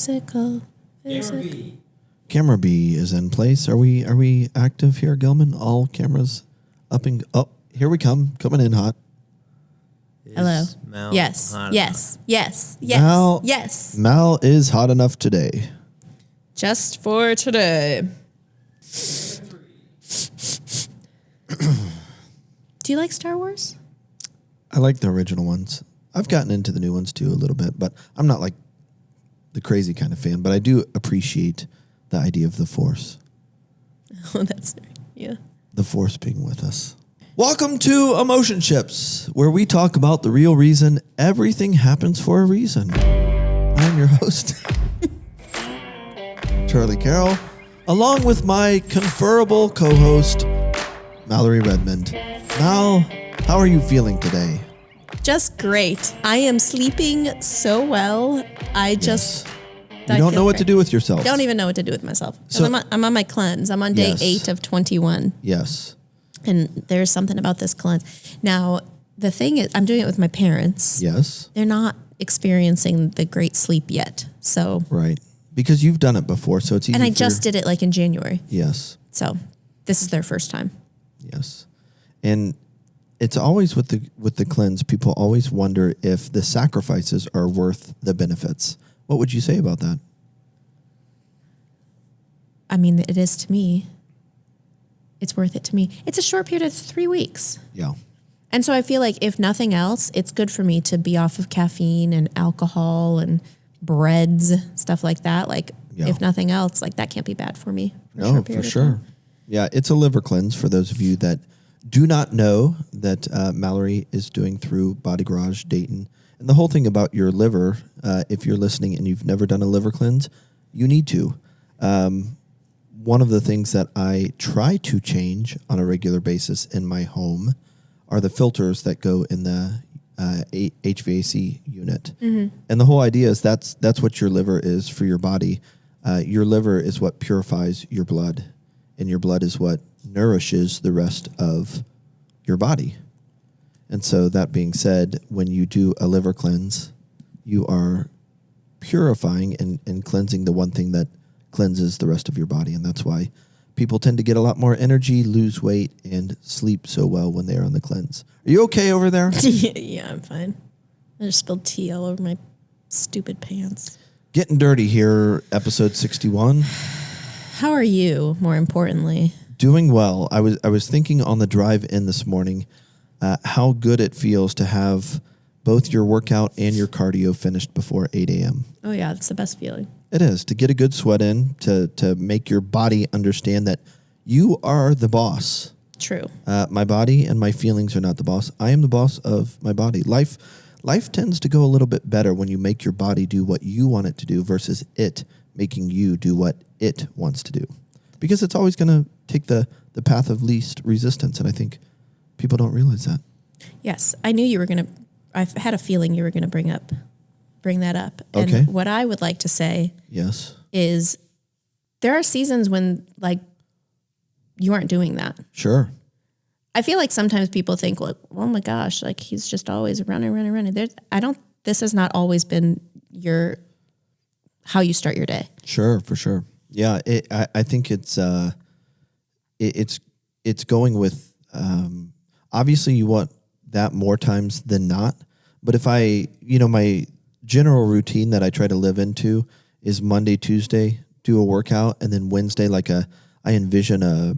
Physical. Camera B is in place. Are we active here, Gilman? All cameras up and here we come. Coming in hot. Hello. Mal Yes. hot Yes. Yes. Yes. Mal, Yes. Mal is hot enough today. Just for today. Do you like Star Wars? I like the original ones. I've gotten into the new ones too a little bit, but I'm not like the crazy kind of fan, but I do appreciate the idea of the Force. Oh, that's yeah. The Force being with us. Welcome to Emotion Chips, where we talk about the real reason everything happens for a reason. I'm your host, Charlie Carroll, along with my conferable co-host, Mallory Redmond. Mal, how are you feeling today? Just great. I am sleeping so well. I just... You don't know what to do with yourself. Don't even know what to do with myself. So, I'm on my cleanse. I'm on day 8 of 21. Yes. And there's something about this cleanse. Now, the thing is, I'm doing it with my parents. Yes. They're not experiencing the great sleep yet. So... Right. Because you've done it before, so it's easy. And I just did it like in January. Yes. So this is their first time. Yes. And it's always with the cleanse, people always wonder if the sacrifices are worth the benefits. What would you say about that? I mean, it is to me. It's worth it to me. It's a short period of 3 weeks. Yeah. And so I feel like if nothing else, it's good for me to be off of caffeine and alcohol and breads, stuff like that. Like, if nothing else, like that can't be bad for me. No, for sure. Yeah, it's a liver cleanse for those of you that do not know that Mallory is doing through Body Garage Dayton. And the whole thing about your liver, if you're listening and you've never done a liver cleanse, you need to. One of the things that I try to change on a regular basis in my home are the filters that go in the HVAC unit. Mm-hmm. And the whole idea is that's what your liver is for your body. Your liver is what purifies your blood, and your blood is what nourishes the rest of your body. And so that being said, when you do a liver cleanse, you are purifying and cleansing the one thing that cleanses the rest of your body. And that's why people tend to get a lot more energy, lose weight, and sleep so well when they are on the cleanse. Are you okay over there? Yeah, I'm fine. I just spilled tea all over my stupid pants. Getting dirty here, episode 61. How are you, more importantly? Doing well. I was thinking on the drive in this morning how good it feels to have both your workout and your cardio finished before 8 a.m. Oh, yeah, it's the best feeling. It is, to get a good sweat in, to make your body understand that you are the boss. True. My body and my feelings are not the boss. I am the boss of my body. Life tends to go a little bit better when you make your body do what you want it to do versus it making you do what it wants to do. Because it's always going to take the path of least resistance, and I think people don't realize that. Yes, I knew you were going to, I had a feeling you were going to bring that up. Okay. And what I would like to say is there are seasons when, like, you aren't doing that. Sure. I feel like sometimes people think, like, oh my gosh, like he's just always running. This has not always been how you start your day. Sure, for sure. Yeah, I think it's going with, obviously you want that more times than not. But if my general routine that I try to live into is Monday, Tuesday, do a workout, and then Wednesday, I envision a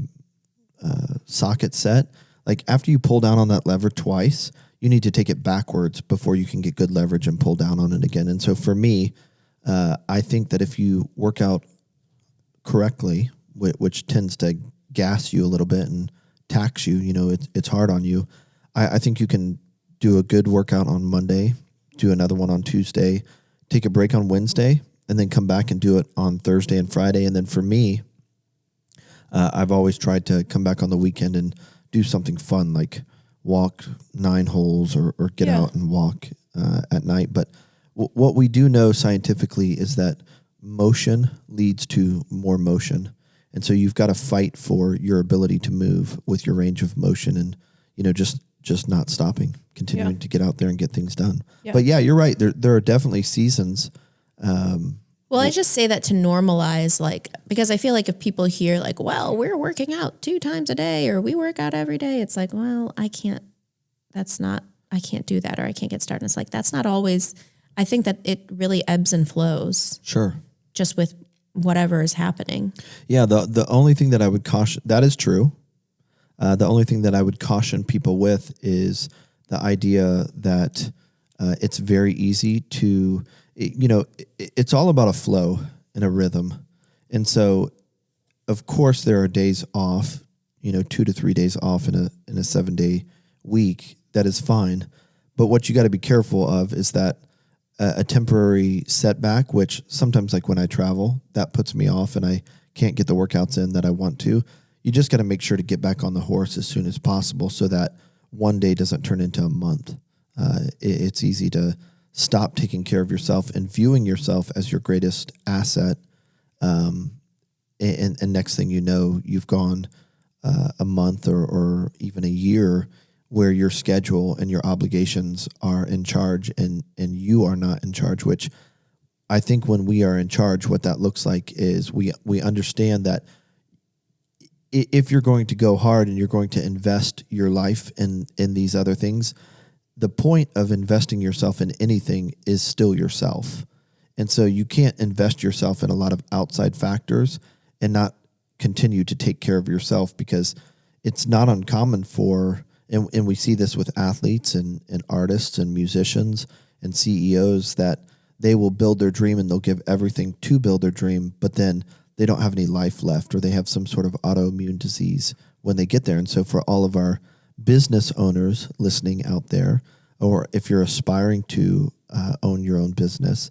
socket set. Like after you pull down on that lever twice, you need to take it backwards before you can get good leverage and pull down on it again. And so for me, I think that if you work out correctly, which tends to gas you a little bit and tax you, it's hard on you. I think you can do a good workout on Monday, do another one on Tuesday, take a break on Wednesday, and then come back and do it on Thursday and Friday. And then for me, I've always tried to come back on the weekend and do something fun, like walk 9 holes or get out and walk at night. But what we do know scientifically is that motion leads to more motion. And so you've got to fight for your ability to move with your range of motion and, just not stopping, continuing to get out there and get things done. Yeah. But yeah, you're right. There are definitely seasons. Well, Well, I just say that to normalize, like, because I feel like if people hear like, well, we're working out 2 times a day or we work out every day, it's like, well, I can't do that, or I can't get started. It's like, that's not always, I think that it really ebbs and flows. Sure. Just with whatever is happening. Yeah. The only thing that I would caution, that is true. The only thing that I would caution people with is the idea that it's very easy to, it's all about a flow and a rhythm. And so, of course, there are days off, 2 to 3 days off in a 7-day week. That is fine. But what you got to be careful of is that a temporary setback, which sometimes, like when I travel, that puts me off and I can't get the workouts in that I want to. You just got to make sure to get back on the horse as soon as possible so that one day doesn't turn into a month. It's easy to stop taking care of yourself and viewing yourself as your greatest asset. And next thing you know, you've gone a month or even a year where your schedule and your obligations are in charge and you are not in charge, which I think when we are in charge, what that looks like is we understand that if you're going to go hard and you're going to invest your life in these other things, the point of investing yourself in anything is still yourself. And so you can't invest yourself in a lot of outside factors and not continue to take care of yourself, because it's not uncommon for, and we see this with athletes and artists and musicians and CEOs, that they will build their dream and they'll give everything to build their dream, but then they don't have any life left, or they have some sort of autoimmune disease when they get there. And so for all of our business owners listening out there, or if you're aspiring to own your own business,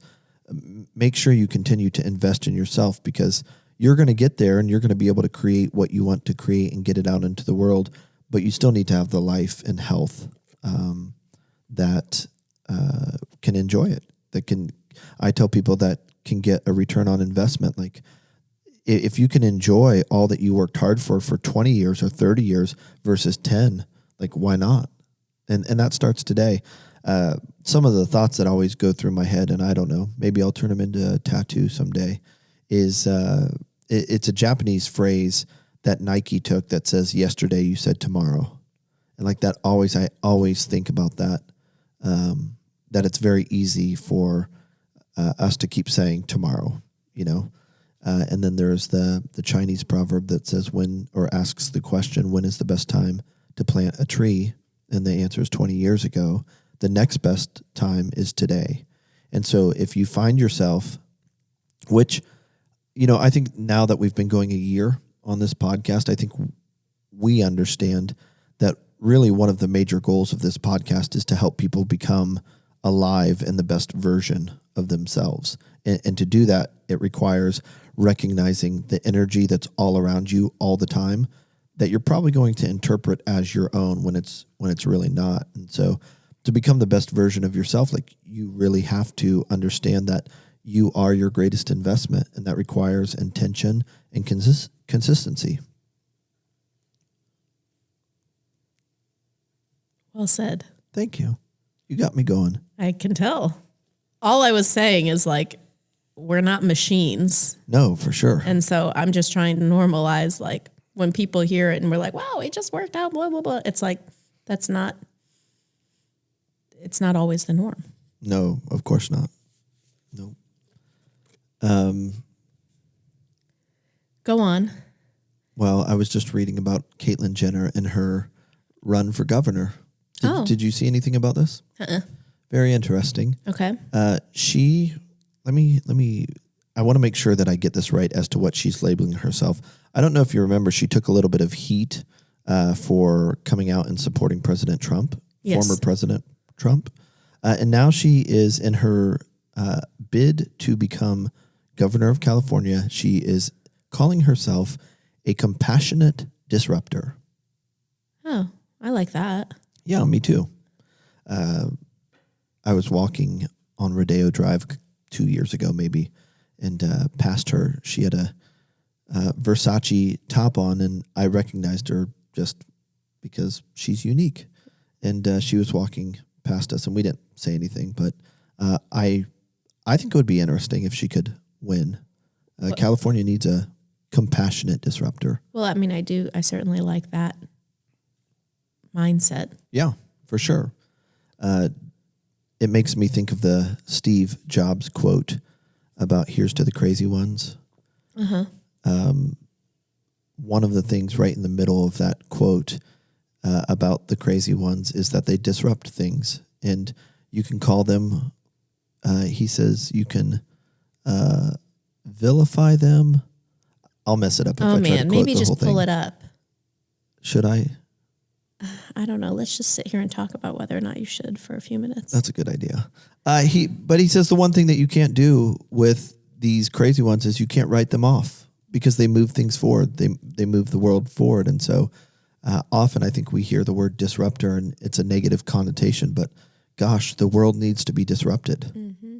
make sure you continue to invest in yourself, because you're going to get there and you're going to be able to create what you want to create and get it out into the world. But you still need to have the life and health that can enjoy it. I tell people that can get a return on investment. Like, if you can enjoy all that you worked hard for 20 years or 30 years versus 10, like, why not? And that starts today. Some of the thoughts that always go through my head, and I don't know, maybe I'll turn them into a tattoo someday, is it's a Japanese phrase that Nike took that says, yesterday you said tomorrow. And like that, I always think about that, that it's very easy for us to keep saying tomorrow, and then there's the Chinese proverb that says asks the question, when is the best time to plant a tree? And the answer is 20 years ago. The next best time is today. And so if you find yourself, which, I think now that we've been going a year on this podcast, I think we understand that really one of the major goals of this podcast is to help people become alive in the best version of themselves. And to do that, it requires recognizing the energy that's all around you all the time, that you're probably going to interpret as your own when it's really not. And so to become the best version of yourself, like, you really have to understand that you are your greatest investment, and that requires intention and consistency. Well said. Thank you. You got me going. I can tell. All I was saying is, like, we're not machines. No, for sure. And so I'm just trying to normalize, like, when people hear it and we're like, wow, it just worked out, blah, blah, blah. It's like, it's not always the norm. No, of course not. No. Go on. Well, I was just reading about Caitlyn Jenner and her run for governor. Did you see anything about this? Very interesting. Okay. I want to make sure that I get this right as to what she's labeling herself. I don't know if you remember, she took a little bit of heat for coming out and supporting President Trump, yes. Former President Trump. And now she is in her bid to become governor of California. She is calling herself a compassionate disruptor. Oh, I like that. Yeah, me too. I was walking on Rodeo Drive 2 years ago, maybe, and past her. She had a Versace top on, and I recognized her just because she's unique. And she was walking past us, and we didn't say anything. But I think it would be interesting if she could win. California needs a compassionate disruptor. Well, I mean, I certainly like that mindset. Yeah, for sure. It makes me think of the Steve Jobs quote about "Here's to the crazy ones." One of the things right in the middle of that quote about the crazy ones is that they disrupt things, and you can call them. He says you can vilify them. I'll mess it up if I try to quote maybe the just whole pull thing. it up. Should I? I don't know. Let's just sit here and talk about whether or not you should for a few minutes. That's a good idea. He says the one thing that you can't do with these crazy ones is you can't write them off because they move things forward. They move the world forward. And so often I think we hear the word disruptor and it's a negative connotation, but gosh, the world needs to be disrupted. Mm-hmm.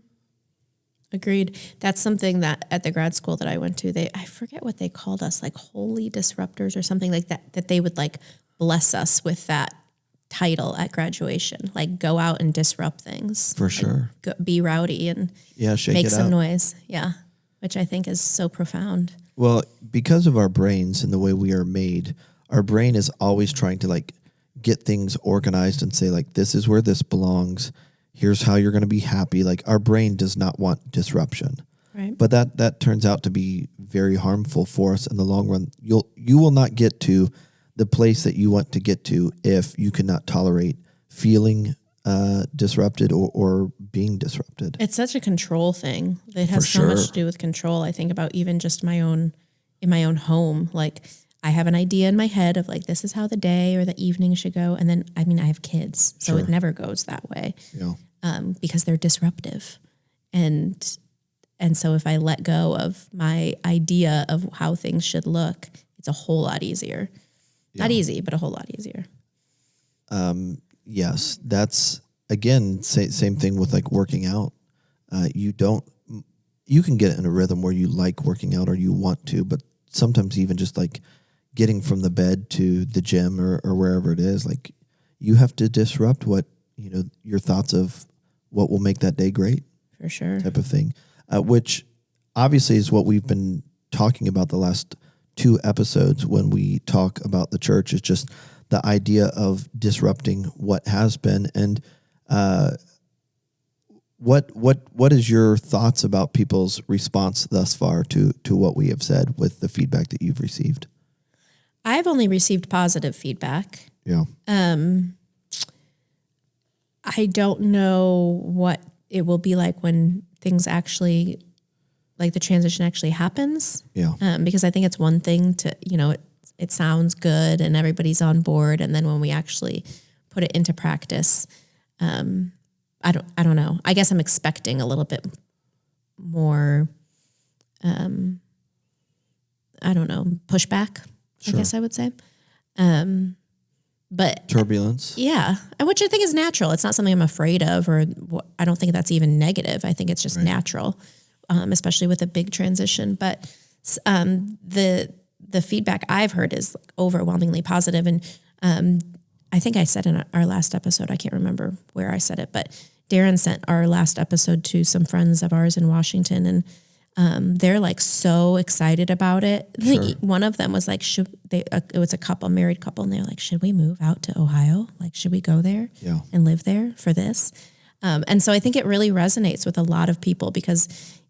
Agreed. That's something that at the grad school that I went to, I forget what they called us, like holy disruptors or something like that they would like bless us with that title at graduation, like go out and disrupt things. For sure. Be rowdy and Shake make it some up. noise. Yeah. Which I think is so profound. Well, because of our brains and the way we are made, our brain is always trying to like get things organized and say like, this is where this belongs. Here's how you're going to be happy. Like our brain does not want disruption. Right. But that turns out to be very harmful for us in the long run. You will not get to the place that you want to get to if you cannot tolerate feeling disrupted or being disrupted. It's such a control thing. It has so much to do with control. I think about even just in my own home. Like I have an idea in my head of like, this is how the day or the evening should go. And then, I mean, I have kids, so it never goes that way. Yeah. Because they're disruptive. And so if I let go of my idea of how things should look, it's a whole lot easier. Yeah. Not easy, but a whole lot easier. Yes, that's again same thing with like working out. You can get in a rhythm where you like working out or you want to, but sometimes even just like getting from the bed to the gym or wherever it is, like you have to disrupt what your thoughts of what will make that day great. For sure, type of thing, which obviously is what we've been talking about the last 2 episodes when we talk about the church. Is just the idea of disrupting what has been. And what is your thoughts about people's response thus far to what we have said with the feedback that you've received? I've only received positive feedback. Yeah. I don't know what it will be like when things actually, like the transition actually happens. Yeah. Because I think it's one thing to, it sounds good and everybody's on board. And then when we actually put it into practice, I don't know. I guess I'm expecting a little bit more, pushback, Sure. I guess I would say. But turbulence. Yeah. Which I think is natural. It's not something I'm afraid of, or I don't think that's even negative. I think it's just natural, especially with a big transition. But the feedback I've heard is like overwhelmingly positive. And I think I said in our last episode, I can't remember where I said it, but Darren sent our last episode to some friends of ours in Washington, and they're like so excited about it. Sure. One of them was like, it was a married couple, and they were like, should we move out to Ohio? Like, should we go there and live there for this? And so I think it really resonates with a lot of people because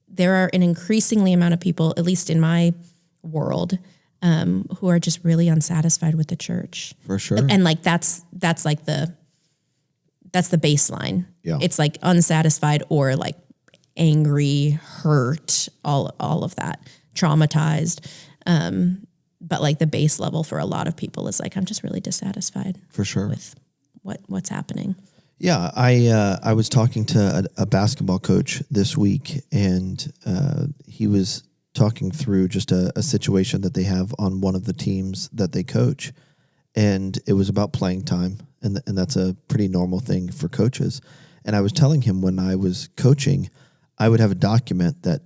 there are an increasingly amount of people, at least in my world, who are just really unsatisfied with the church. For sure. And like, that's the baseline. Yeah. It's like unsatisfied or like angry, hurt, all of that, traumatized. But like the base level for a lot of people is like, I'm just really dissatisfied. For sure. With what's happening. Yeah. I was talking to a basketball coach this week, and he was talking through just a situation that they have on one of the teams that they coach. And it was about playing time. And that's a pretty normal thing for coaches. And I was telling him when I was coaching, I would have a document that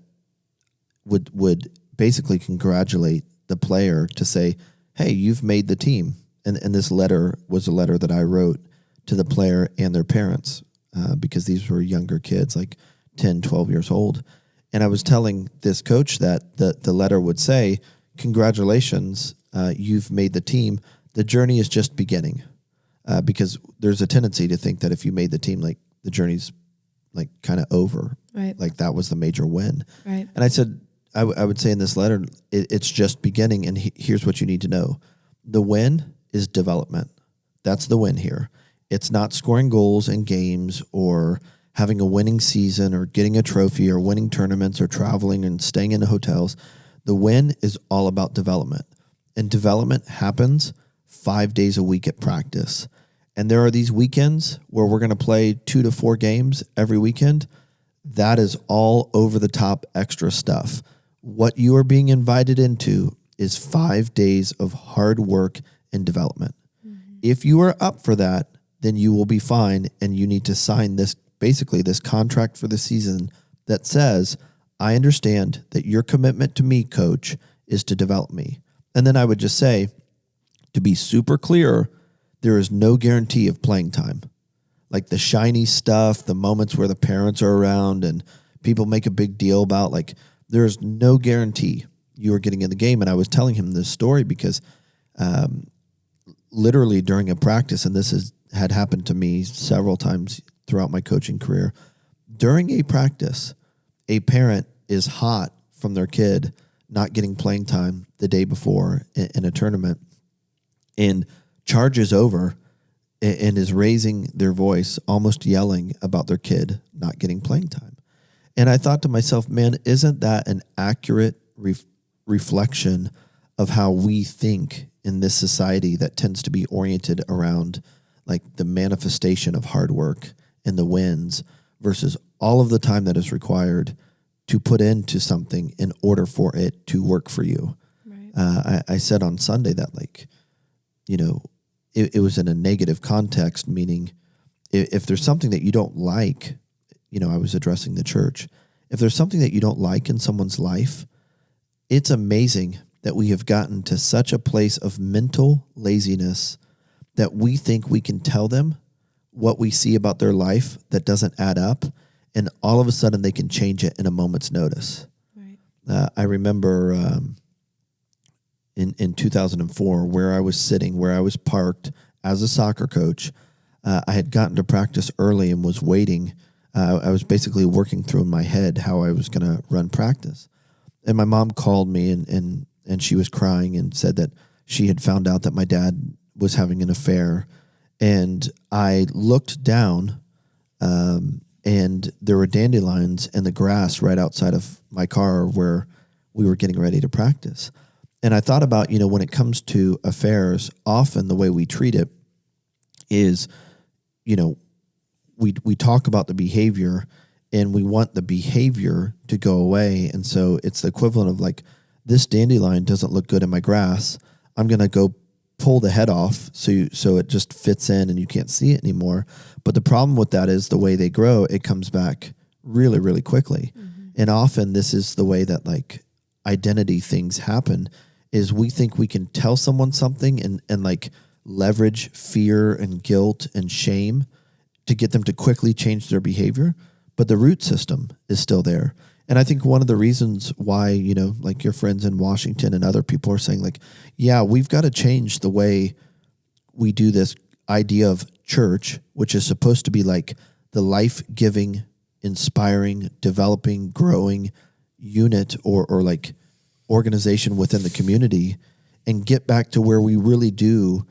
would basically congratulate the player to say, hey, you've made the team. And this letter was a letter that I wrote to the player and their parents because these were younger kids, like 10, 12 years old. And I was telling this coach that the letter would say, congratulations, you've made the team. The journey is just beginning. Because there's a tendency to think that if you made the team, like the journey's like kind of over. Right. Like that was the major win. Right. And I said, I would say in this letter, it's just beginning. And here's what you need to know. The win is development. That's the win here. It's not scoring goals in games or having a winning season or getting a trophy or winning tournaments or traveling and staying in hotels. The win is all about development. And development happens 5 days a week at practice. And there are these weekends where we're going to play 2 to 4 games every weekend. That is all over the top extra stuff. What you are being invited into is 5 days of hard work and development. Mm-hmm. If you are up for that, then you will be fine. And you need to sign this contract for the season that says, I understand that your commitment to me, coach, is to develop me. And then I would just say, to be super clear, there is no guarantee of playing time. Like the shiny stuff, the moments where the parents are around and people make a big deal about, like, there's no guarantee you are getting in the game. And I was telling him this story because literally during a practice, and this had happened to me several times throughout my coaching career, during a practice, a parent is hot from their kid not getting playing time the day before in a tournament and charges over and is raising their voice, almost yelling about their kid not getting playing time. And I thought to myself, man, isn't that an accurate reflection of how we think in this society that tends to be oriented around like the manifestation of hard work and the wins versus all of the time that is required to put into something in order for it to work for you. Right. I said on Sunday that, like, you know, it was in a negative context, meaning if there's something that you don't like, you know, I was addressing the church. If there's something that you don't like in someone's life, it's amazing that we have gotten to such a place of mental laziness that we think we can tell them what we see about their life that doesn't add up, and all of a sudden they can change it in a moment's notice. Right. I remember in 2004 where I was sitting, where I was parked as a soccer coach. I had gotten to practice early and was waiting. I was basically working through in my head how I was going to run practice. And my mom called me and she was crying and said that she had found out that my dad was having an affair. And I looked down and there were dandelions in the grass right outside of my car where we were getting ready to practice. And I thought about, you know, when it comes to affairs, often the way we treat it is, you know, we talk about the behavior and we want the behavior to go away. And so it's the equivalent of like, this dandelion doesn't look good in my grass. I'm going to go pull the head off so it just fits in and you can't see it anymore. But the problem with that is the way they grow, it comes back really, really quickly. Mm-hmm. And often this is the way that like identity things happen, is we think we can tell someone something and like leverage fear and guilt and shame to get them to quickly change their behavior. But the root system is still there. And I think one of the reasons why, you know, like your friends in Washington and other people are saying like, yeah, we've got to change the way we do this idea of church, which is supposed to be like the life-giving, inspiring, developing, growing unit or like organization within the community, and get back to where we really do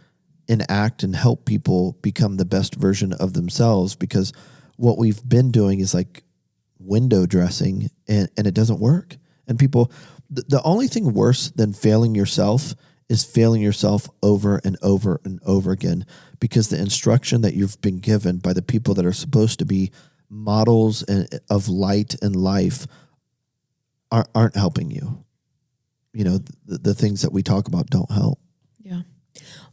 enact and help people become the best version of themselves. Because what we've been doing is like window dressing and it doesn't work. And people, the only thing worse than failing yourself is failing yourself over and over and over again, because the instruction that you've been given by the people that are supposed to be models of light and life aren't helping you. You know, the things that we talk about don't help. Yeah.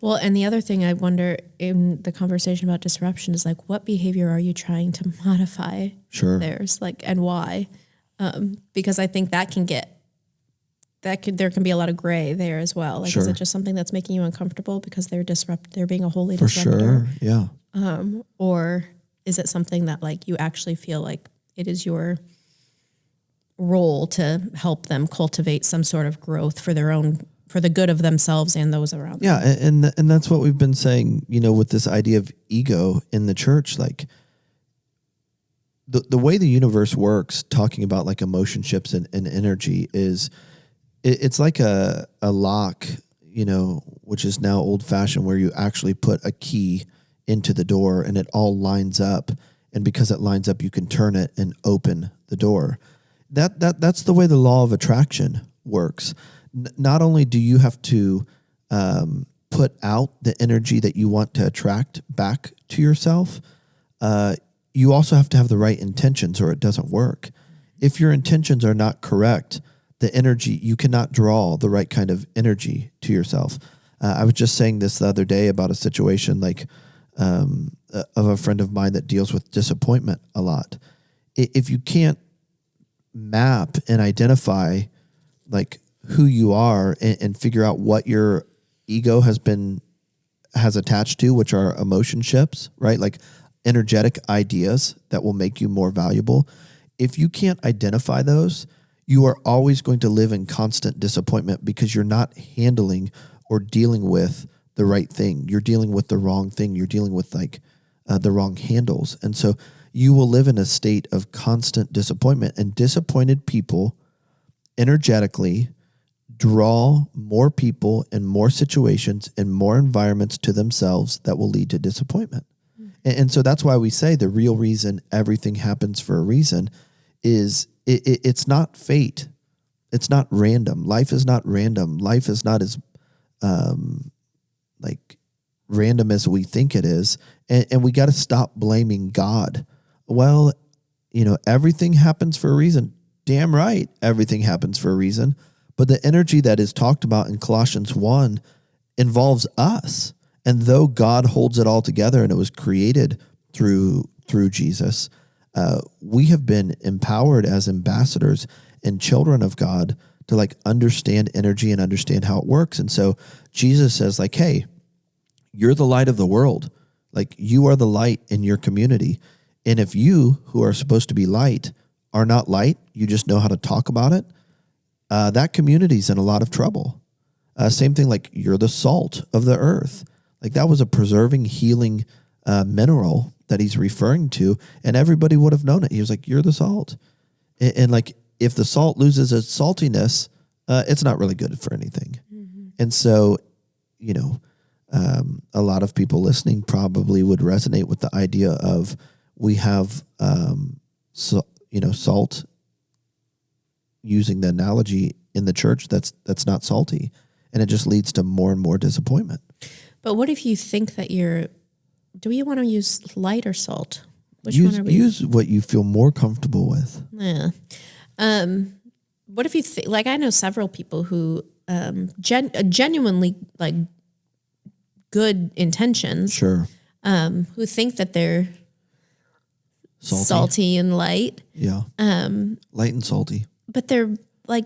Well, and the other thing I wonder in the conversation about disruption is like, what behavior are you trying to modify? Sure. Theirs, like, and why? Because I think there can be a lot of gray there as well. Like, sure. Is it just something that's making you uncomfortable because they're being a holy disruptor? For sure. Yeah. Or is it something that like you actually feel like it is your role to help them cultivate some sort of growth for the good of themselves and those around them. Yeah, and that's what we've been saying, with this idea of ego in the church. Like the way the universe works, talking about like emotion ships and energy is, it's like a lock, which is now old fashioned, where you actually put a key into the door and it all lines up. And because it lines up, you can turn it and open the door. That's the way the law of attraction works. Not only do you have to put out the energy that you want to attract back to yourself, you also have to have the right intentions or it doesn't work. If your intentions are not correct, the energy, you cannot draw the right kind of energy to yourself. I was just saying this the other day about a situation like of a friend of mine that deals with disappointment a lot. If you can't map and identify like who you are and figure out what your ego has attached to, which are emotion ships, right? Like energetic ideas that will make you more valuable. If you can't identify those, you are always going to live in constant disappointment because you're not handling or dealing with the right thing. You're dealing with the wrong thing. You're dealing with like the wrong handles. And so you will live in a state of constant disappointment, and disappointed people energetically draw more people and more situations and more environments to themselves that will lead to disappointment. And so that's why we say the real reason everything happens for a reason is it's not fate. It's not random. Life is not random. Life is not as like random as we think it is. And we got to stop blaming God. Well, everything happens for a reason. Damn right, everything happens for a reason. But the energy that is talked about in Colossians 1 involves us. And though God holds it all together and it was created through Jesus, we have been empowered as ambassadors and children of God to like understand energy and understand how it works. And so Jesus says like, hey, you're the light of the world. Like you are the light in your community. And if you, who are supposed to be light, are not light, you just know how to talk about it, that community's in a lot of trouble. Same thing, like you're the salt of the earth. Like that was a preserving, healing mineral that he's referring to, and everybody would have known it. He was like, you're the salt. And like if the salt loses its saltiness, it's not really good for anything. Mm-hmm. And so, a lot of people listening probably would resonate with the idea of we have, salt, using the analogy in the church that's not salty, and it just leads to more and more disappointment. But what if you think that do you want to use light or salt? Use what you feel more comfortable with. Yeah. What if you think, like I know several people who genuinely like good intentions. Sure. Who think that they're salty and light. Yeah. Light and salty. But they're like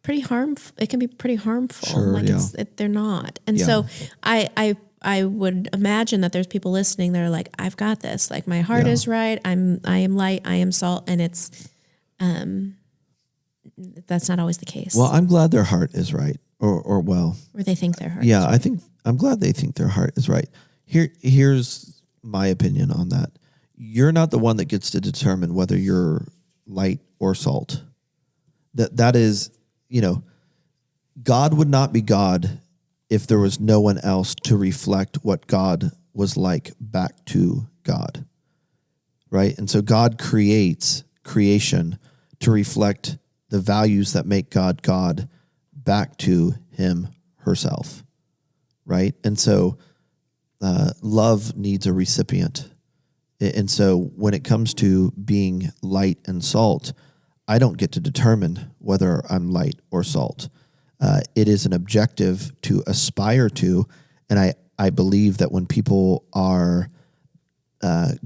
pretty harmful. It can be pretty harmful. Sure, like they're not. And so I would imagine that there's people listening that are like, I've got this. Like my heart is right. I am light. I am salt. And it's, that's not always the case. Well, I'm glad their heart is right. Or they think their heart. Yeah, is right. I'm glad they think their heart is right. Here's my opinion on that. You're not the one that gets to determine whether you're light or salt. That is, God would not be God if there was no one else to reflect what God was like back to God. Right? And so God creates creation to reflect the values that make God God back to him, herself, right? And so love needs a recipient. And so when it comes to being light and salt, I don't get to determine whether I'm light or salt. It is an objective to aspire to, and I believe that when people are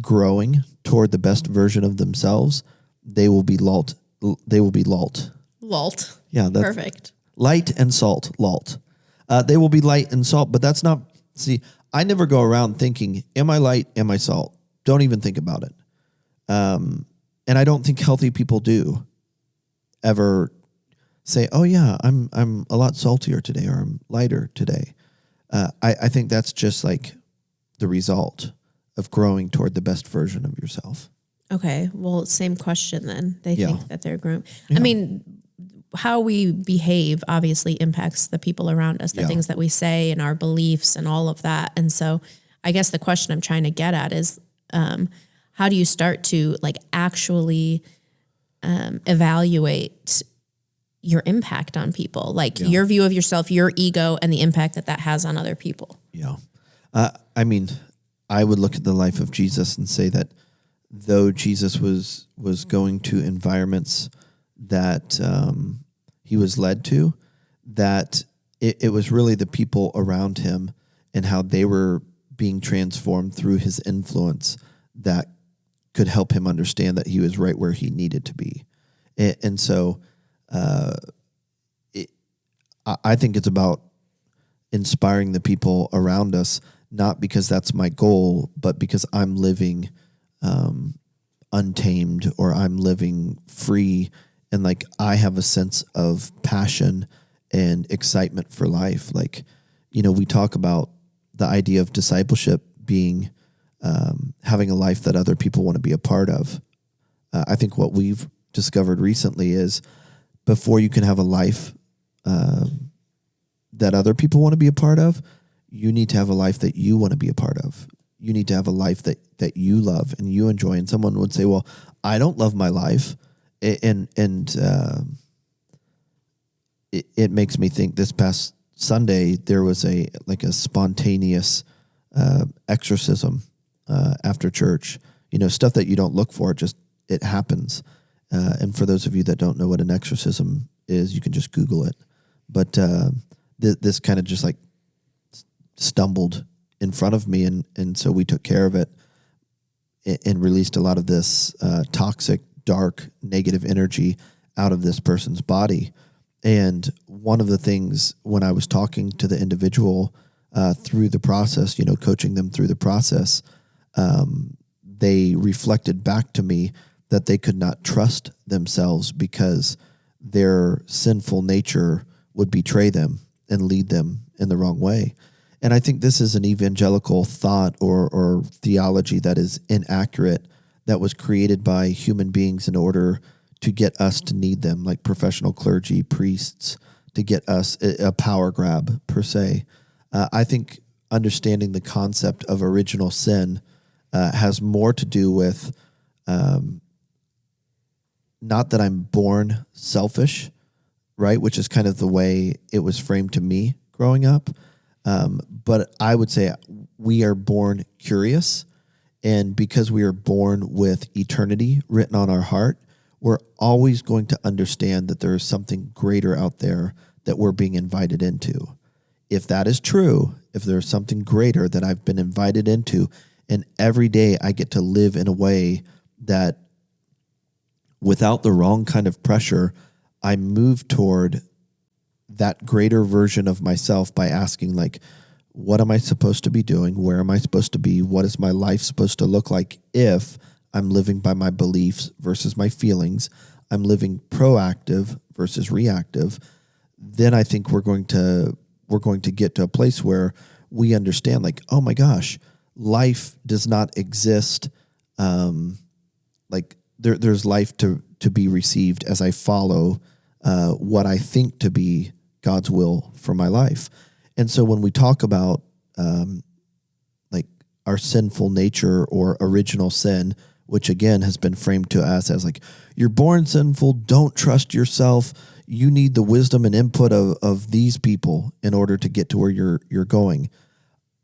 growing toward the best version of themselves, they will be lalt. They will be lalt. Lalt. Yeah, that's perfect. Light and salt, lalt. They will be light and salt, but that's not, see, I never go around thinking, am I light, am I salt? Don't even think about it. And And I don't think healthy people do ever say, oh yeah, I'm a lot saltier today, or I'm lighter today. I think that's just like the result of growing toward the best version of yourself. Okay. Well, same question then. They Yeah. think that they're growing. Yeah. I mean, how we behave obviously impacts the people around us, the Yeah. things that we say and our beliefs and all of that. And so I guess the question I'm trying to get at is, how do you start to like actually evaluate your impact on people, like your view of yourself, your ego, and the impact that that has on other people? Yeah. I mean, I would look at the life of Jesus and say that though Jesus was going to environments that he was led to, that it was really the people around him and how they were being transformed through his influence that could help him understand that he was right where he needed to be. And so I think it's about inspiring the people around us, not because that's my goal, but because I'm living untamed, or I'm living free, and like I have a sense of passion and excitement for life. Like, we talk about the idea of discipleship being having a life that other people want to be a part of. I think what we've discovered recently is before you can have a life that other people want to be a part of, you need to have a life that you want to be a part of. You need to have a life that you love and you enjoy. And someone would say, well, I don't love my life. And it makes me think this past Sunday, there was a spontaneous exorcism after church, stuff that you don't look for, it happens. And for those of you that don't know what an exorcism is, you can just Google it. But this kind of just like stumbled in front of me, and so we took care of it and released a lot of this toxic, dark, negative energy out of this person's body. And one of the things when I was talking to the individual through the process, coaching them through the process, they reflected back to me that they could not trust themselves because their sinful nature would betray them and lead them in the wrong way. And I think this is an evangelical thought or theology that is inaccurate, that was created by human beings in order to get us to need them, like professional clergy, priests, to get us a power grab per se. I think understanding the concept of original sin has more to do with not that I'm born selfish, right, which is kind of the way it was framed to me growing up. But I would say we are born curious, and because we are born with eternity written on our heart, we're always going to understand that there is something greater out there that we're being invited into. If that is true, if there's something greater that I've been invited into, and every day I get to live in a way that without the wrong kind of pressure, I move toward that greater version of myself by asking, like, what am I supposed to be doing? Where am I supposed to be? What is my life supposed to look like if I'm living by my beliefs versus my feelings? I'm living proactive versus reactive. Then I think we're going to get to a place where we understand, like, oh my gosh, life does not exist. There's life to be received as I follow what I think to be God's will for my life. And so when we talk about our sinful nature or original sin, which again has been framed to us as like, you're born sinful, don't trust yourself, you need the wisdom and input of these people in order to get to where you're going.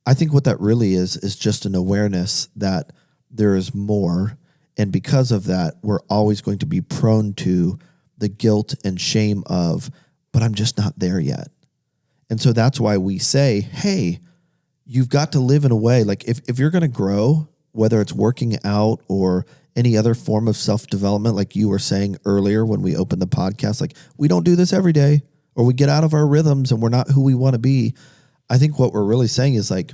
I think what that really is just an awareness that there is more, and because of that, we're always going to be prone to the guilt and shame of, but I'm just not there yet. And so that's why we say, hey, you've got to live in a way, like if you're going to grow, whether it's working out or any other form of self-development, like you were saying earlier when we opened the podcast, like we don't do this every day, or we get out of our rhythms and we're not who we want to be. I think what we're really saying is, like,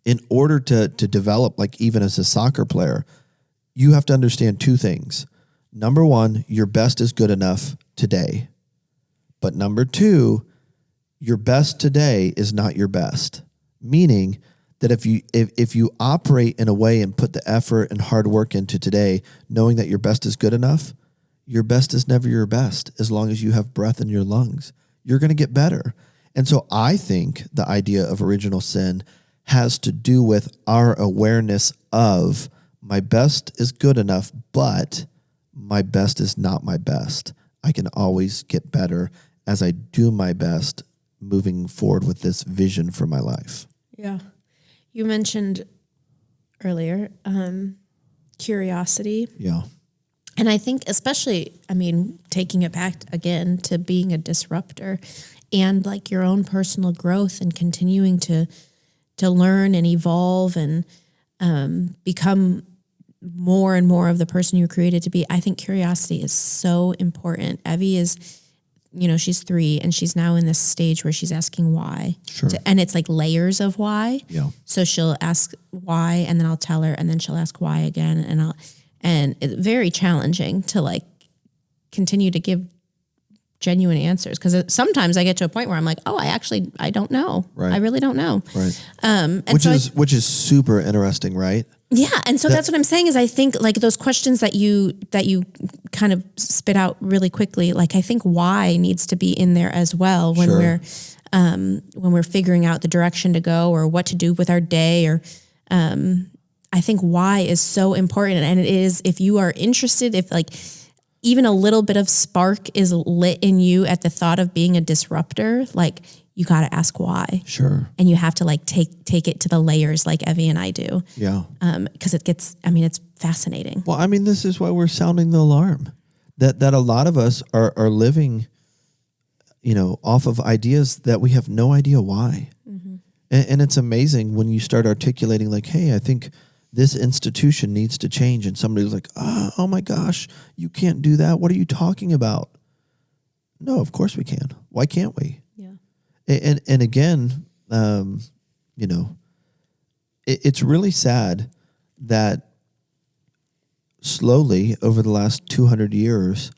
in order to develop, like even as a soccer player, you have to understand two things. Number one, your best is good enough today. But number two, your best today is not your best. Meaning that if you operate in a way and put the effort and hard work into today, knowing that your best is good enough, your best is never your best as long as you have breath in your lungs. You're going to get better. And so I think the idea of original sin has to do with our awareness of my best is good enough, but my best is not my best. I can always get better as I do my best moving forward with this vision for my life. Yeah. You mentioned earlier curiosity. Yeah. And I think especially, taking it back again to being a disruptor and like your own personal growth and continuing to learn and evolve and become more and more of the person you're created to be. I think curiosity is so important. Evie is, she's 3 and she's now in this stage where she's asking why. Sure. And it's like layers of why. Yeah. So she'll ask why and then I'll tell her and then she'll ask why again. And it's very challenging to like continue to give genuine answers. Cause sometimes I get to a point where I'm like, oh, I don't know. Right. I really don't know. Right. And which is super interesting, right? Yeah. And so that's what I'm saying is I think like those questions that you kind of spit out really quickly, like I think why needs to be in there as well when Sure. we're figuring out the direction to go or what to do with our day or, I think why is so important. And it is, if you are interested, if like even a little bit of spark is lit in you at the thought of being a disruptor, like you got to ask why. Sure. And you have to like take it to the layers like Evie and I do. Yeah. Cause it's fascinating. Well, this is why we're sounding the alarm that a lot of us are living, off of ideas that we have no idea why. Mm-hmm. And it's amazing when you start articulating like, hey, I think this institution needs to change. And somebody's like, oh my gosh, you can't do that. What are you talking about? No, of course we can. Why can't we? Yeah. And again, it's really sad that slowly over the last 200 years,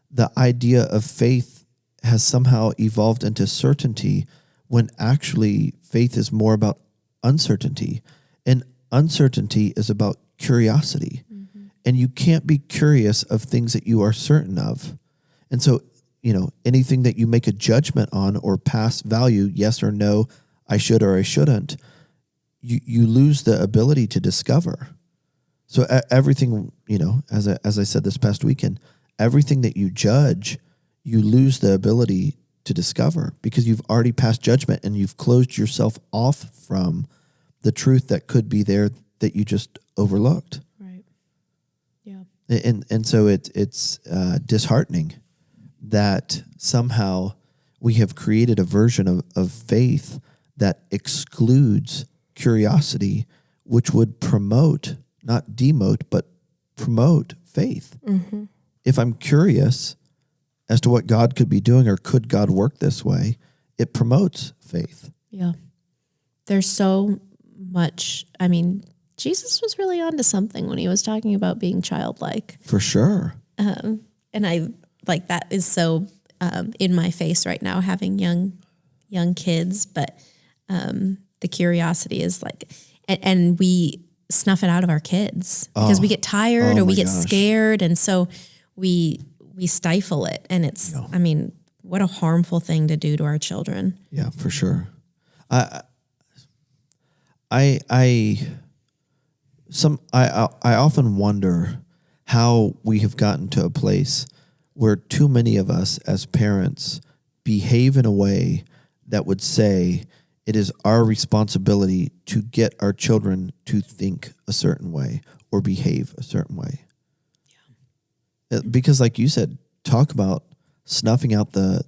the idea of faith has somehow evolved into certainty when actually faith is more about uncertainty. And uncertainty is about curiosity. Mm-hmm. And you can't be curious of things that you are certain of. And so, anything that you make a judgment on or pass value, yes or no, I should or I shouldn't, you lose the ability to discover. So everything, as I said this past weekend, everything that you judge, you lose the ability to discover because you've already passed judgment and you've closed yourself off from the truth that could be there that you just overlooked. Right. Yeah. And so it's disheartening that somehow we have created a version of faith that excludes curiosity, which would promote, not demote, but promote faith. Mm-hmm. If I'm curious as to what God could be doing or could God work this way, it promotes faith. Yeah. There's so much. Jesus was really onto something when he was talking about being childlike. For sure. And I like that is so in my face right now, having young kids, but the curiosity is like, and we snuff it out of our kids because we get tired or we get scared. And so we stifle it. And it's, what a harmful thing to do to our children. Yeah, for sure. I often wonder how we have gotten to a place where too many of us as parents behave in a way that would say it is our responsibility to get our children to think a certain way or behave a certain way. Yeah. Because like you said, talk about snuffing out the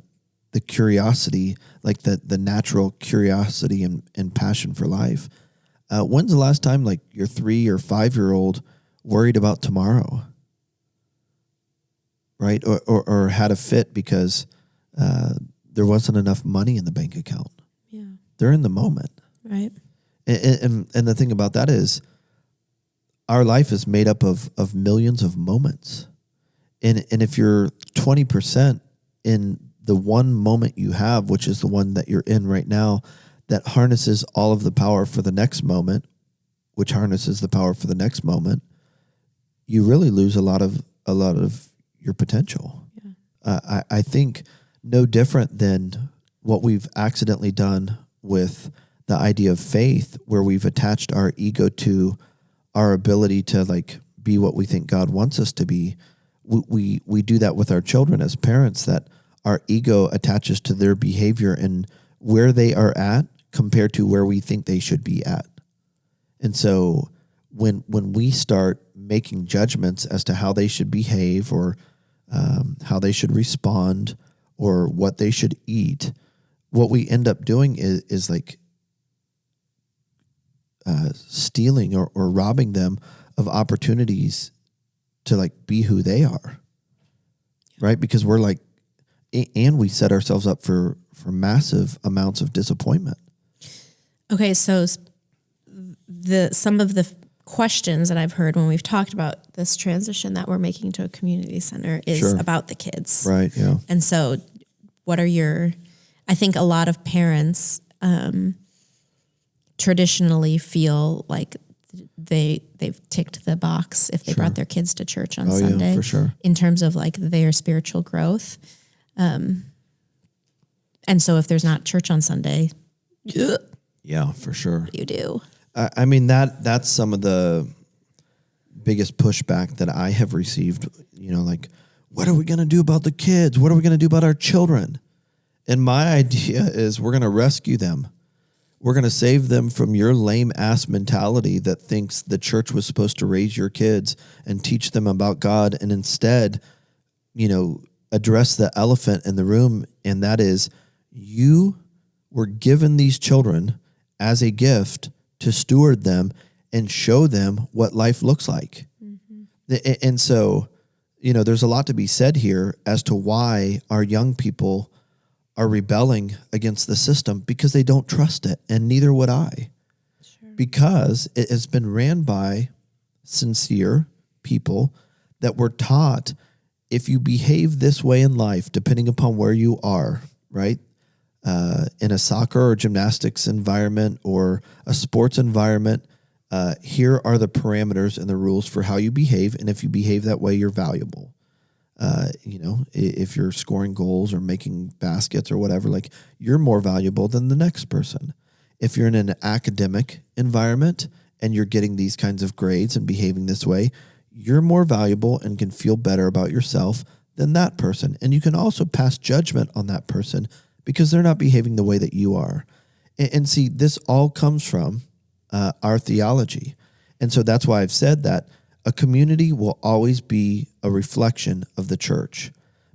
curiosity, like the natural curiosity and passion for life. When's the last time like your 3 or 5-year-old worried about tomorrow? Right? Or had a fit because there wasn't enough money in the bank account. Yeah. They're in the moment. Right. And the thing about that is our life is made up of millions of moments. And if you're 20% in the one moment you have, which is the one that you're in right now, that harnesses all of the power for the next moment, which harnesses the power for the next moment, you really lose a lot of your potential. Yeah. I think no different than what we've accidentally done with the idea of faith, where we've attached our ego to our ability to like be what we think God wants us to be. We do that with our children as parents, that our ego attaches to their behavior and where they are at compared to where we think they should be at. And so when we start making judgments as to how they should behave, or how they should respond, or what they should eat, what we end up doing is like stealing or robbing them of opportunities to like be who they are, right? Because we're like, and we set ourselves up for massive amounts of disappointment. Okay, so some of the questions that I've heard when we've talked about this transition that we're making to a community center is Sure. about the kids. Right, yeah. And so what are I think a lot of parents traditionally feel like they've ticked the box if they brought their kids to church on Sunday, yeah, for sure. in terms of like their spiritual growth. And so if there's not church on Sunday, Yeah, for sure. you do. I mean, that's some of the biggest pushback that I have received, like, what are we going to do about the kids? What are we going to do about our children? And my idea is we're going to rescue them. We're going to save them from your lame ass mentality that thinks the church was supposed to raise your kids and teach them about God, and instead, address the elephant in the room. And that is, you were given these children as a gift to steward them and show them what life looks like. Mm-hmm. And so, there's a lot to be said here as to why our young people are rebelling against the system, because they don't trust it, and neither would I. Sure. Because it has been ran by sincere people that were taught, if you behave this way in life, depending upon where you are, right? In a soccer or gymnastics environment or a sports environment, here are the parameters and the rules for how you behave. And if you behave that way, you're valuable. If you're scoring goals or making baskets or whatever, like, you're more valuable than the next person. If you're in an academic environment and you're getting these kinds of grades and behaving this way, you're more valuable and can feel better about yourself than that person. And you can also pass judgment on that person because they're not behaving the way that you are. And see, this all comes from our theology. And so that's why I've said that a community will always be a reflection of the church,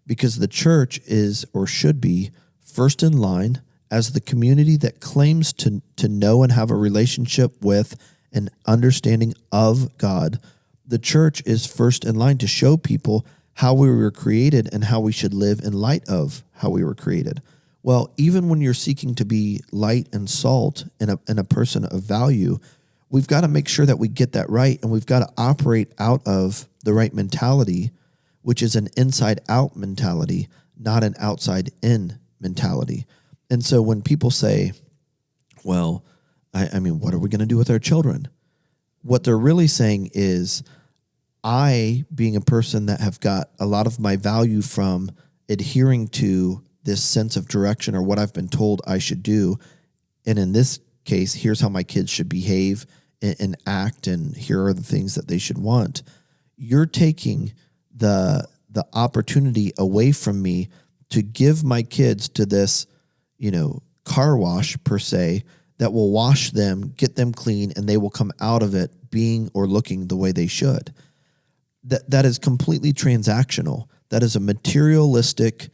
because the church is, or should be, first in line as the community that claims to know and have a relationship with and understanding of God. The church is first in line to show people how we were created and how we should live in light of how we were created. Well, even when you're seeking to be light and salt and a person of value, we've got to make sure that we get that right, and we've got to operate out of the right mentality, which is an inside-out mentality, not an outside-in mentality. And so when people say, well, I mean, what are we going to do with our children? What they're really saying is, I, being a person that have got a lot of my value from adhering to this sense of direction or what I've been told I should do, and in this case, here's how my kids should behave and act, and here are the things that they should want. You're taking the opportunity away from me to give my kids to this, car wash per se, that will wash them, get them clean, and they will come out of it being or looking the way they should. That is completely transactional. That is a materialistic,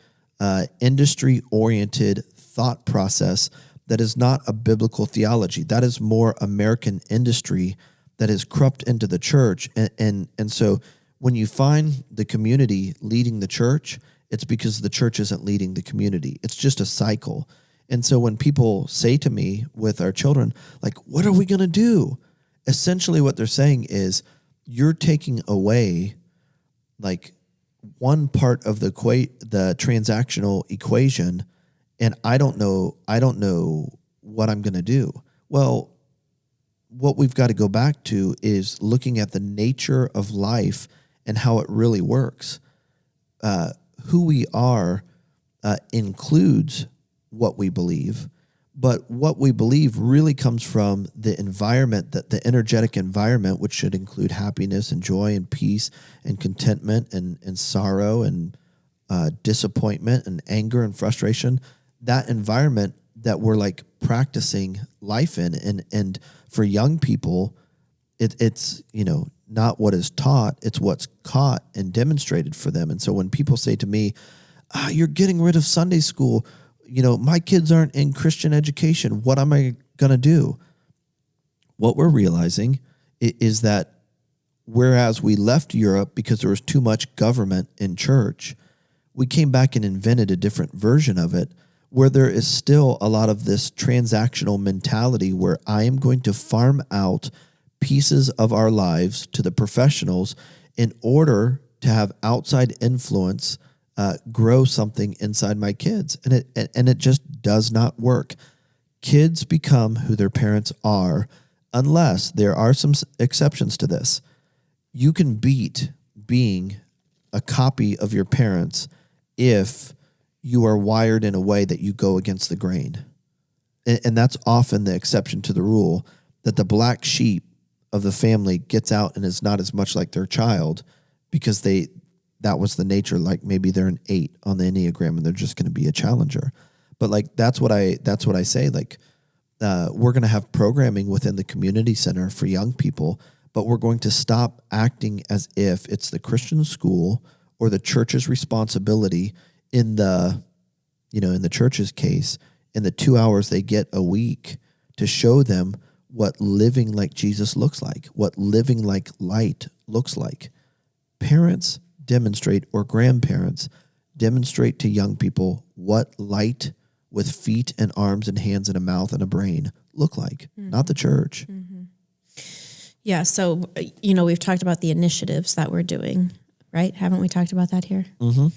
industry-oriented thought process that is not a biblical theology. That is more American industry that is crept into the church. And so when you find the community leading the church, it's because the church isn't leading the community. It's just a cycle. And so when people say to me with our children, like, what are we going to do? Essentially what they're saying is, you're taking away like one part of the transactional equation, and I don't know what I'm going to do. Well, what we've got to go back to is looking at the nature of life and how it really works. Who we are includes what we believe, but what we believe really comes from the environment, that the energetic environment, which should include happiness and joy and peace and contentment and sorrow and disappointment and anger and frustration, that environment that we're like practicing life in. And for young people, it's, not what is taught, it's what's caught and demonstrated for them. And so when people say to me, you're getting rid of Sunday school, my kids aren't in Christian education, what am I going to do? What we're realizing is that whereas we left Europe because there was too much government in church, we came back and invented a different version of it, where there is still a lot of this transactional mentality where I am going to farm out pieces of our lives to the professionals in order to have outside influence grow something inside my kids. And it just does not work. Kids become who their parents are, unless there are some exceptions to this. You can beat being a copy of your parents if you are wired in a way that you go against the grain. And that's often the exception to the rule, that the black sheep of the family gets out and is not as much like their child because that was the nature. Like maybe they're an 8 on the Enneagram and they're just going to be a challenger. But like, that's what I say. Like, we're going to have programming within the community center for young people, but we're going to stop acting as if it's the Christian school or the church's responsibility in the church's case, in the 2 hours they get a week to show them what living like Jesus looks like, what living like light looks like. Parents demonstrate, or grandparents demonstrate to young people what light with feet and arms and hands and a mouth and a brain look like, not the church. Mm-hmm. Yeah. So, we've talked about the initiatives that we're doing, right? Haven't we talked about that here? Mm-hmm.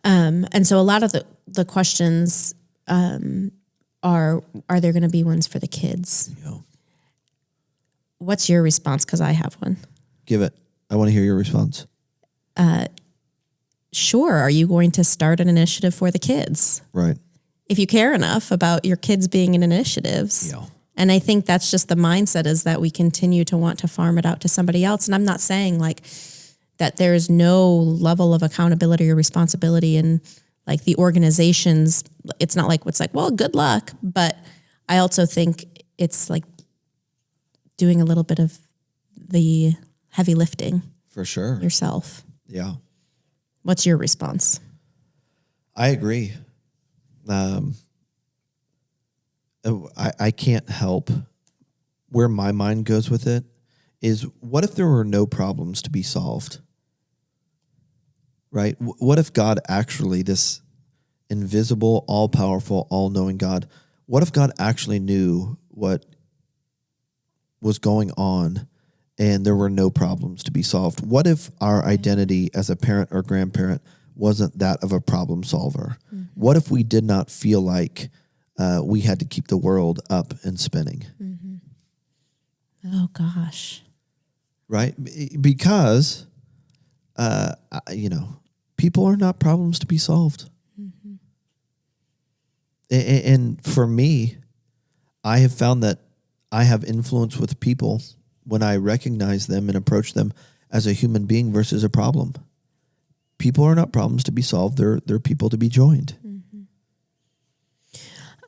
And so a lot of the questions are there going to be ones for the kids? Yeah. What's your response? Because I have one. Give it. I want to hear your response. Sure. Are you going to start an initiative for the kids? Right. If you care enough about your kids being in initiatives. Yeah. And I think that's just the mindset, is that we continue to want to farm it out to somebody else. And I'm not saying like that there's no level of accountability or responsibility in like the organizations. It's not like, it's like, well, good luck. But I also think it's like doing a little bit of the heavy lifting. For sure. Yourself. Yeah. What's your response? I agree. I can't help where my mind goes with it is, what if there were no problems to be solved? Right? What if God actually, this invisible, all-powerful, all-knowing God, what if God actually knew what was going on and there were no problems to be solved? What if our identity as a parent or grandparent wasn't that of a problem solver? Mm-hmm. What if we did not feel like we had to keep the world up and spinning? Mm-hmm. Oh, gosh. Right? Because, people are not problems to be solved. Mm-hmm. And for me, I have found that I have influence with people when I recognize them and approach them as a human being versus a problem. People are not problems to be solved. They're people to be joined. Mm-hmm.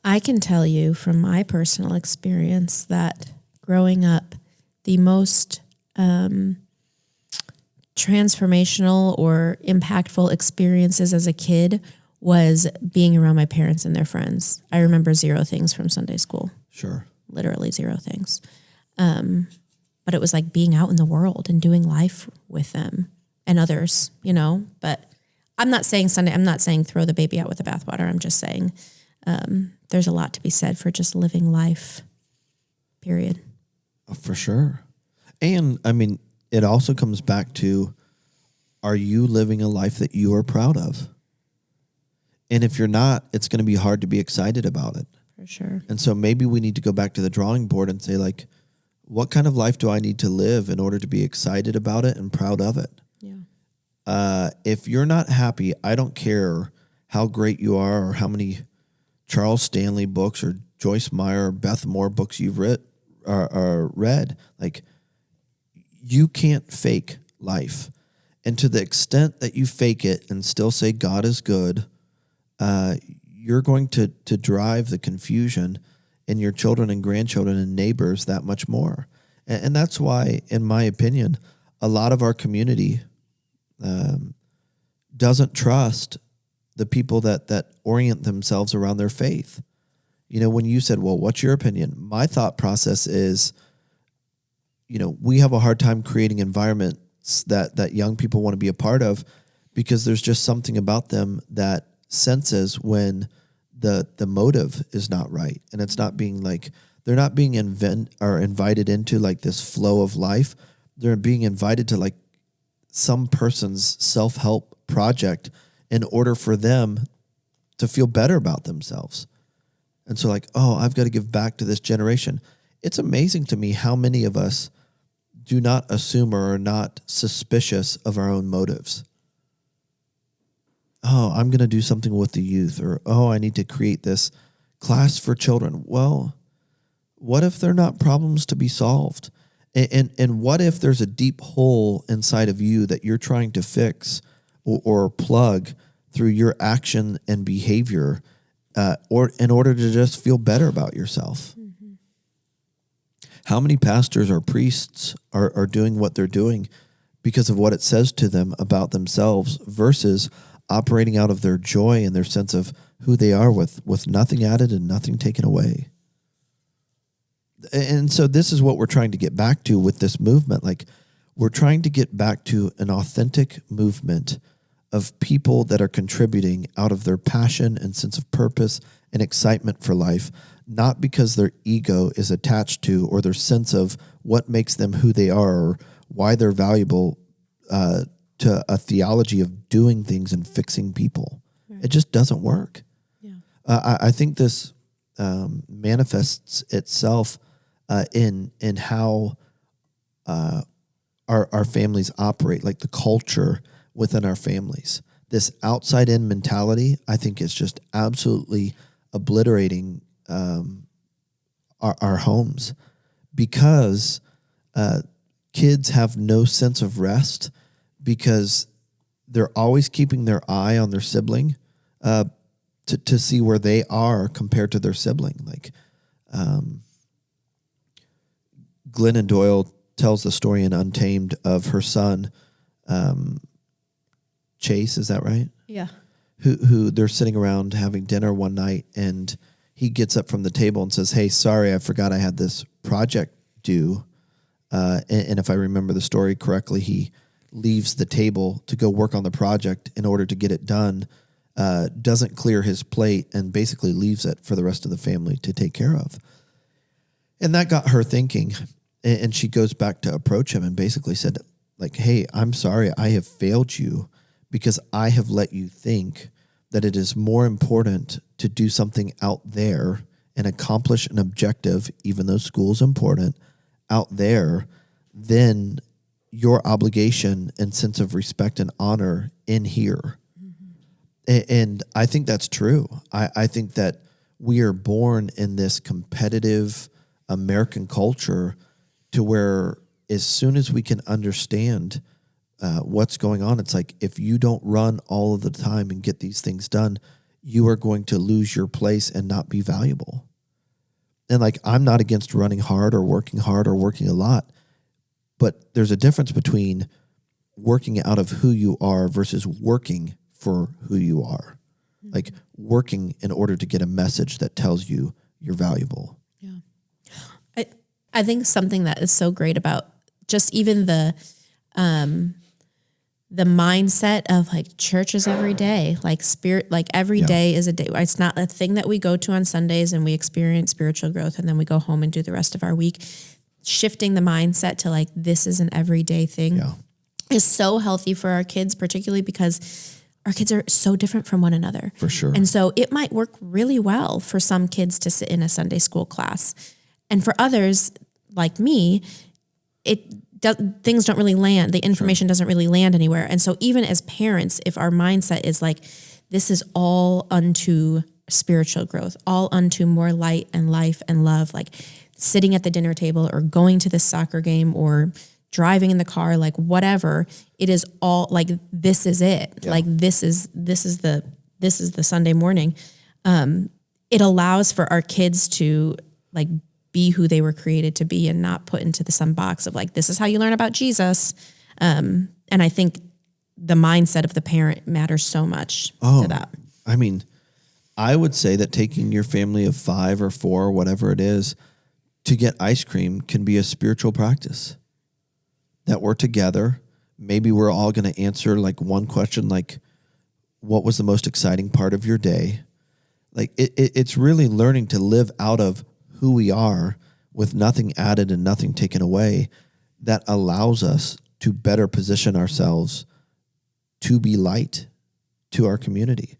I can tell you from my personal experience that growing up, the most transformational or impactful experiences as a kid was being around my parents and their friends. I remember 0 things from Sunday school. Sure. Literally 0 things. But it was like being out in the world and doing life with them and others, but I'm not saying throw the baby out with the bathwater. I'm just saying there's a lot to be said for just living life, period. For sure. And I mean, it also comes back to, are you living a life that you are proud of? And if you're not, it's going to be hard to be excited about it. For sure. And so maybe we need to go back to the drawing board and say, like, what kind of life do I need to live in order to be excited about it and proud of it? Yeah. If you're not happy, I don't care how great you are or how many Charles Stanley books or Joyce Meyer or Beth Moore books you've read. Like, you can't fake life. And to the extent that you fake it and still say God is good, you're going to drive the confusion in your children and grandchildren and neighbors that much more. And that's why, in my opinion, a lot of our community doesn't trust the people that orient themselves around their faith. You know, when you said, well, what's your opinion? My thought process is, you know, we have a hard time creating environments that young people want to be a part of, because there's just something about them that senses when the motive is not right. And it's not being like, they're not being invited into like this flow of life. They're being invited to like some person's self-help project in order for them to feel better about themselves. And so like, oh, I've got to give back to this generation. It's amazing to me how many of us do not assume or are not suspicious of our own motives. Oh, I'm going to do something with the youth, or, oh, I need to create this class for children. Well, what if they're not problems to be solved? And what if there's a deep hole inside of you that you're trying to fix or plug through your action and behavior, or in order to just feel better about yourself? Mm-hmm. How many pastors or priests are doing what they're doing because of what it says to them about themselves versus operating out of their joy and their sense of who they are with nothing added and nothing taken away? And so this is what we're trying to get back to with this movement. Like, we're trying to get back to an authentic movement of people that are contributing out of their passion and sense of purpose and excitement for life, not because their ego is attached to or their sense of what makes them who they are or why they're valuable to a theology of doing things and fixing people. Right. It just doesn't work. Yeah. I think this manifests itself in how our families operate, like the culture within our families. This outside-in mentality, I think, is just absolutely obliterating our homes, because kids have no sense of rest because they're always keeping their eye on their sibling to see where they are compared to their sibling. Like, Glennon Doyle tells the story in Untamed of her son, Chase, is that right? Yeah. Who they're sitting around having dinner one night, and he gets up from the table and says, "Hey, sorry, I forgot I had this project due." And if I remember the story correctly, he leaves the table to go work on the project in order to get it done, doesn't clear his plate, and basically leaves it for the rest of the family to take care of. And that got her thinking, and she goes back to approach him and basically said, like, "Hey, I'm sorry, I have failed you because I have let you think that it is more important to do something out there and accomplish an objective, even though school is important, out there, than your obligation and sense of respect and honor in here." Mm-hmm. And I think that's true. I think that we are born in this competitive American culture to where as soon as we can understand what's going on, it's like, if you don't run all of the time and get these things done, you are going to lose your place and not be valuable. And like, I'm not against running hard or working a lot, but there's a difference between working out of who you are versus working for who you are. Mm-hmm. Like, working in order to get a message that tells you you're valuable. Yeah. I think something that is so great about just even the mindset of like church is every day, like spirit, like every day is a day. It's not a thing that we go to on Sundays and we experience spiritual growth and then we go home and do the rest of our week. shifting the mindset to like, this is an everyday thing is so healthy for our kids, particularly because our kids are so different from one another. For sure. And so it might work really well for some kids to sit in a Sunday school class. And for others like me, things don't really land. The information doesn't really land anywhere. And so even as parents, if our mindset is like, this is all unto spiritual growth, all unto more light and life and love, like sitting at the dinner table or going to the soccer game or driving in the car, like whatever, it is all like, this is it. Yeah. Like this is the Sunday morning. It allows for our kids to like be who they were created to be and not put into some box of like, this is how you learn about Jesus. And I think the mindset of the parent matters so much to that. I mean, I would say that taking your family of 5 or 4, or whatever it is, to get ice cream can be a spiritual practice. That we're together. Maybe we're all going to answer like one question, like, what was the most exciting part of your day? Like it's really learning to live out of who we are with nothing added and nothing taken away. That allows us to better position ourselves to be light to our community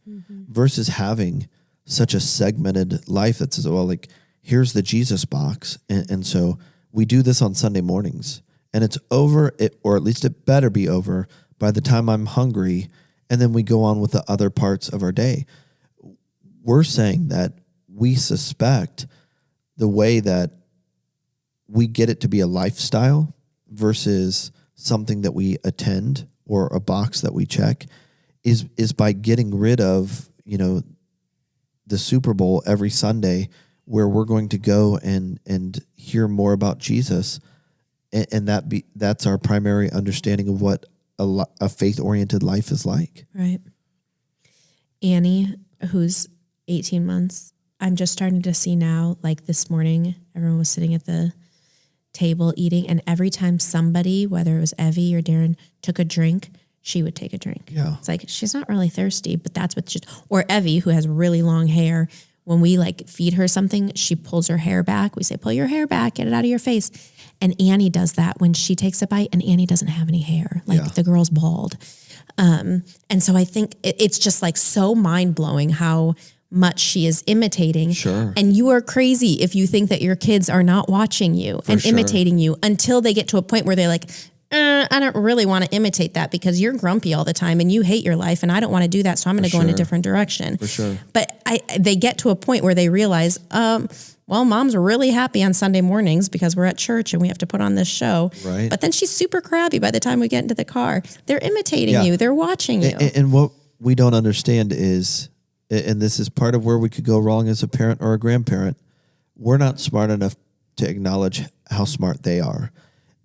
versus having such a segmented life that says, well, like, here's the Jesus box. And so we do this on Sunday mornings. And it's over, or at least it better be over by the time I'm hungry, and then we go on with the other parts of our day. We're saying that we suspect the way that we get it to be a lifestyle versus something that we attend or a box that we check is by getting rid of, the Super Bowl every Sunday, where we're going to go and hear more about Jesus. And that's our primary understanding of what a faith-oriented life is like. Right. Annie, who's 18 months, I'm just starting to see now, like this morning, everyone was sitting at the table eating, and every time somebody, whether it was Evie or Darren, took a drink, she would take a drink. Yeah. It's like, she's not really thirsty, but that's what or Evie, who has really long hair, when we like feed her something, she pulls her hair back. We say, pull your hair back, get it out of your face. And Annie does that when she takes a bite, and Annie doesn't have any hair. Like the girl's bald. And so I think it's just like so mind blowing how much she is imitating. Sure. And you are crazy if you think that your kids are not watching you and imitating you until they get to a point where they're like, I don't really want to imitate that because you're grumpy all the time and you hate your life and I don't want to do that. So I'm going to go in a different direction. For sure. But they get to a point where they realize, well, mom's really happy on Sunday mornings because we're at church and we have to put on this show. Right. But then she's super crabby by the time we get into the car. They're imitating you. They're watching you. And what we don't understand is, and this is part of where we could go wrong as a parent or a grandparent, we're not smart enough to acknowledge how smart they are.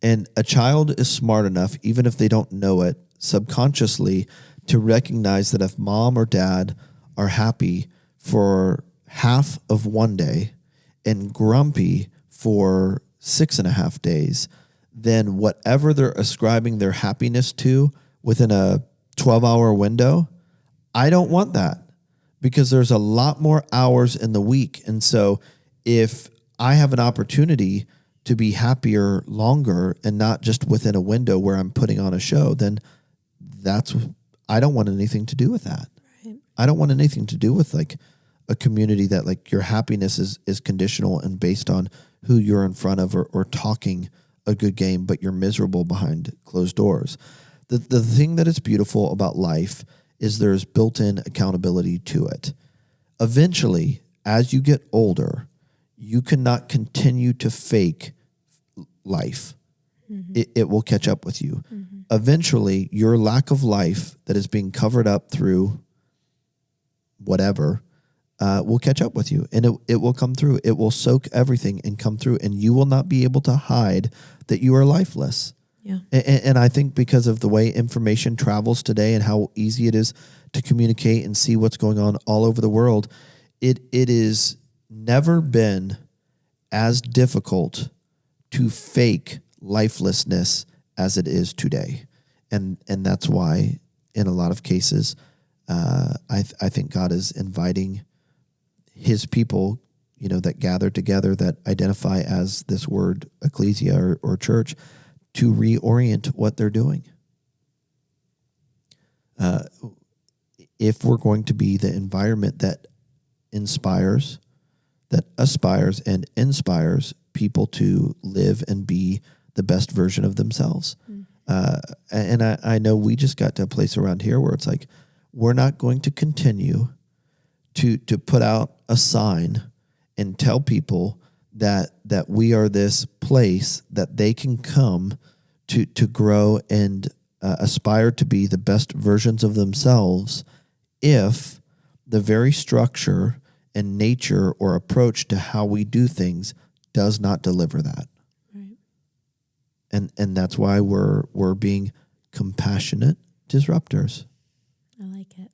And a child is smart enough, even if they don't know it, subconsciously, to recognize that if mom or dad are happy for half of one day and grumpy for 6.5 days, then whatever they're ascribing their happiness to within a 12-hour window, I don't want that, because there's a lot more hours in the week. And so if I have an opportunity to be happier longer and not just within a window where I'm putting on a show, then I don't want anything to do with that. Right. I don't want anything to do with like a community that like your happiness is conditional and based on who you're in front of or talking a good game, but you're miserable behind closed doors. The thing that is beautiful about life is there's built-in accountability to it. Eventually, as you get older, you cannot continue to fake life. Mm-hmm. It will catch up with you. Mm-hmm. Eventually, your lack of life that is being covered up through whatever will catch up with you, and it will come through. It will soak everything and come through, and you will not be able to hide that you are lifeless. Yeah. And I think because of the way information travels today and how easy it is to communicate and see what's going on all over the world, it is never been as difficult to fake lifelessness as it is today. And that's why in a lot of cases, I think God is inviting his people, that gather together that identify as this word ecclesia or church to reorient what they're doing. If we're going to be the environment that inspires, that aspires and inspires people to live and be the best version of themselves. And I know we just got to a place around here where it's like, we're not going to continue to put out a sign and tell people that we are this place that they can come to grow and aspire to be the best versions of themselves if the very structure and nature or approach to how we do things does not deliver that. Right. And that's why we're being compassionate disruptors. I like it.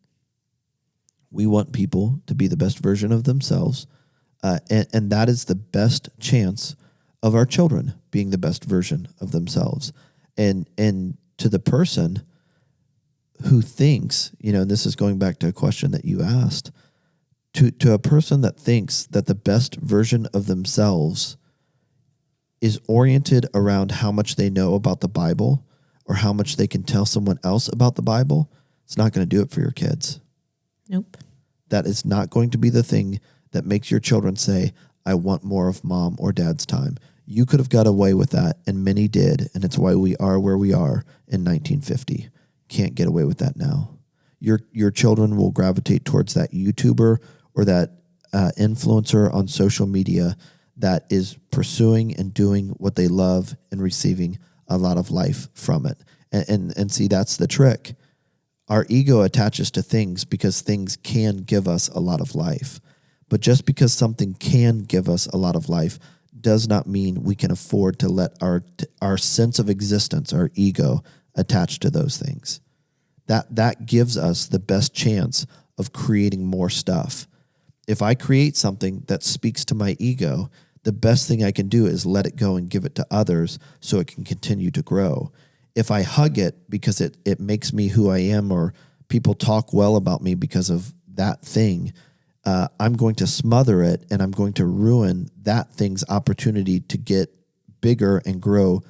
We want people to be the best version of themselves, and that is the best chance of our children being the best version of themselves. And to the person who thinks, and this is going back to a question that you asked, to a person that thinks that the best version of themselves is oriented around how much they know about the Bible or how much they can tell someone else about the Bible, it's not going to do it for your kids. Nope. That is not going to be the thing that makes your children say, I want more of mom or dad's time. You could have got away with that, and many did, and it's why we are where we are in 1950. Can't get away with that now. Your children will gravitate towards that YouTuber or that influencer on social media that is pursuing and doing what they love and receiving a lot of life from it. And see, that's the trick. Our ego attaches to things because things can give us a lot of life. But just because something can give us a lot of life does not mean we can afford to let our sense of existence, our ego, attach to those things. That gives us the best chance of creating more stuff. If I create something that speaks to my ego, the best thing I can do is let it go and give it to others so it can continue to grow. If I hug it because it makes me who I am, or people talk well about me because of that thing, I'm going to smother it, and I'm going to ruin that thing's opportunity to get bigger and grow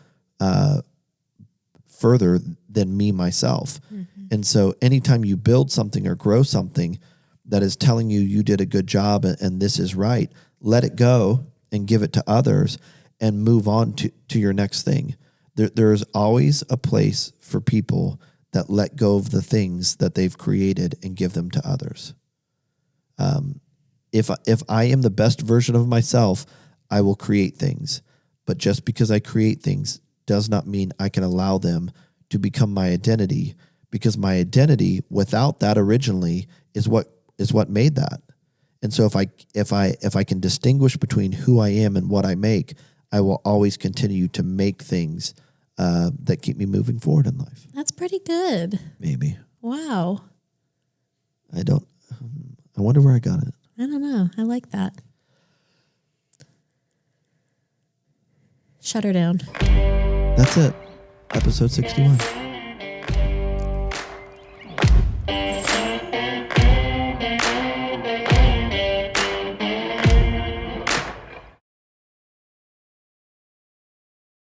further than me myself. Mm-hmm. And so anytime you build something or grow something that is telling you did a good job and this is right, let it go and give it to others and move on to your next thing. There is always a place for people that let go of the things that they've created and give them to others. If I am the best version of myself, I will create things. But just because I create things does not mean I can allow them to become my identity, because my identity without that originally is what made that. And so if I can distinguish between who I am and what I make, I will always continue to make things that keep me moving forward in life. That's pretty good. Maybe. Wow. I wonder where I got it. I don't know. I like that. Shut her down. That's it. Episode 61.